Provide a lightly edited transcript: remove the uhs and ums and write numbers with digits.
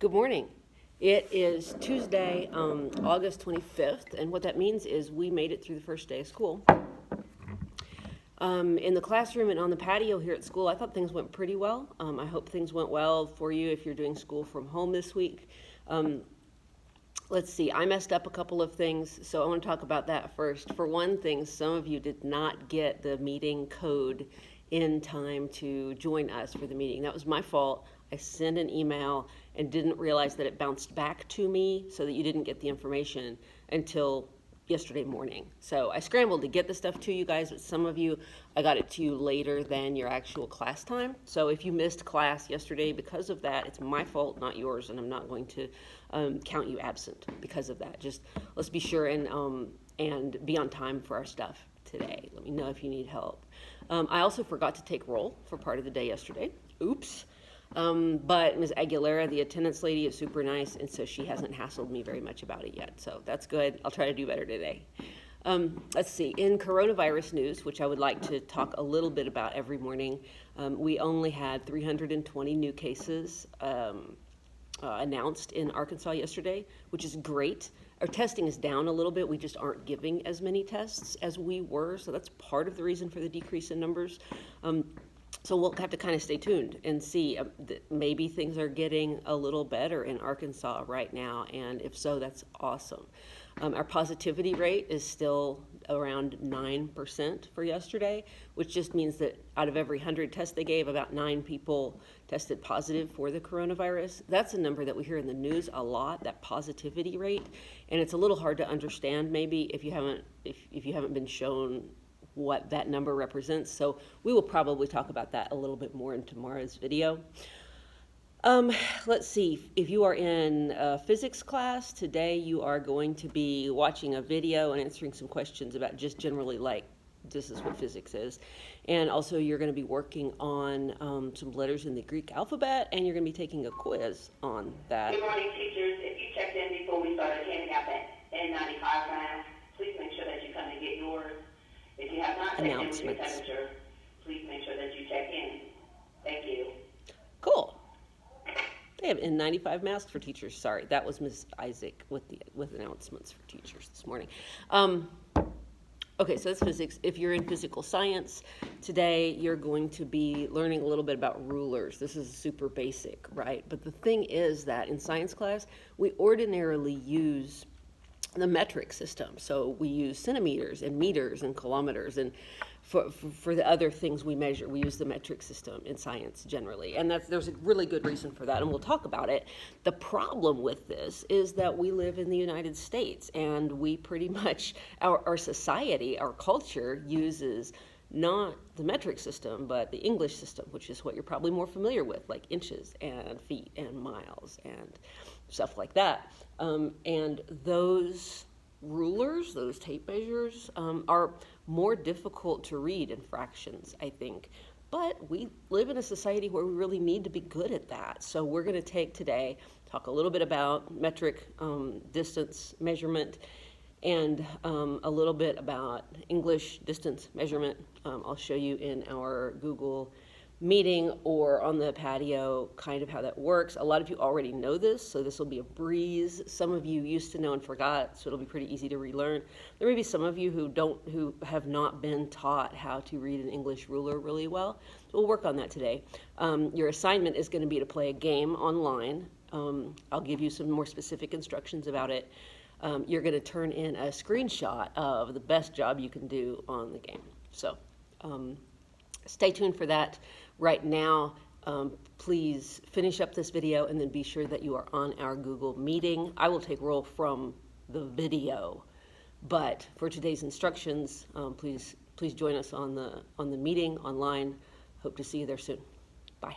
Good morning. It is Tuesday, August 25th, and what that means is we made it through the first day of school. In the classroom and on the patio here at school, I thought things went pretty well. I hope things went well for you if you're doing school from home this week. Let's see, I messed up a couple of things, so I want to talk about that first. For one thing, some of you did not get the meeting code in time to join us for the meeting. That was my fault. I sent an email and didn't realize that it bounced back to me so that you didn't get the information until yesterday morning. So I scrambled to get the stuff to you guys, but some of you, I got it to you later than your actual class time. So if you missed class yesterday because of that, it's my fault, not yours, and I'm not going to count you absent because of that. Just let's be sure and be on time for our stuff today. Let me know if you need help. I also forgot to take roll for part of the day yesterday. Oops. But Ms. Aguilera, the attendance lady, is super nice, and so she hasn't hassled me very much about it yet. So that's good. I'll try to do better today. Let's see. In coronavirus news, which I would like to talk a little bit about every morning, we only had 320 new cases announced in Arkansas yesterday, which is great. Our testing is down a little bit. We just aren't giving as many tests as we were, so that's part of the reason for the decrease in numbers. So we'll have to kind of stay tuned and see. Maybe things are getting a little better in Arkansas right now, and if so, that's awesome. Our positivity rate is still around 9% for yesterday, which just means that out of every 100 tests they gave, about 9 people tested positive for the coronavirus. That's a number that we hear in the news a lot, that positivity rate, and it's a little hard to understand maybe if you haven't been shown what that number represents. So we will probably talk about that a little bit more in tomorrow's video. Let's see, if you are in physics class today, you are going to be watching a video and answering some questions about just generally like this is what physics is. And also you're going to be working on some letters in the Greek alphabet, and you're going to be taking a quiz on that. Good morning, teachers. If you checked in before we started handing out that N95 mask, please make sure that you come and get yours. If you have not checked in with your temperature, please make sure that you check in. Thank you. Cool. They have N95 masks for teachers. Sorry, that was Ms. Isaac with announcements for teachers this morning. Okay, so that's physics. If you're in physical science, today you're going to be learning a little bit about rulers. This is super basic, right? But the thing is that in science class, we ordinarily use the metric system. So we use centimeters and meters and kilometers, and for the other things we measure, we use the metric system in science generally. And there's a really good reason for that, and we'll talk about it. The problem with this is that we live in the United States, and we pretty much, our society, our culture uses not the metric system, but the English system, which is what you're probably more familiar with, like inches and feet and miles and stuff like that. And those rulers, those tape measures, are more difficult to read in fractions, I think. But we live in a society where we really need to be good at that. So we're going to talk a little bit about metric distance measurement, and a little bit about English distance measurement. I'll show you in our Google meeting or on the patio kind of how that works. A lot of you already know this, so this will be a breeze. Some of you used to know and forgot, so it'll be pretty easy to relearn. There may be some of you who have not been taught how to read an English ruler really well. So we'll work on that today. Your assignment is going to be to play a game online. I'll give you some more specific instructions about it. You're going to turn in a screenshot of the best job you can do on the game. So stay tuned for that. Right now, please finish up this video and then be sure that you are on our Google meeting. I will take roll from the video, but for today's instructions, please join us on the meeting online. Hope to see you there soon. Bye.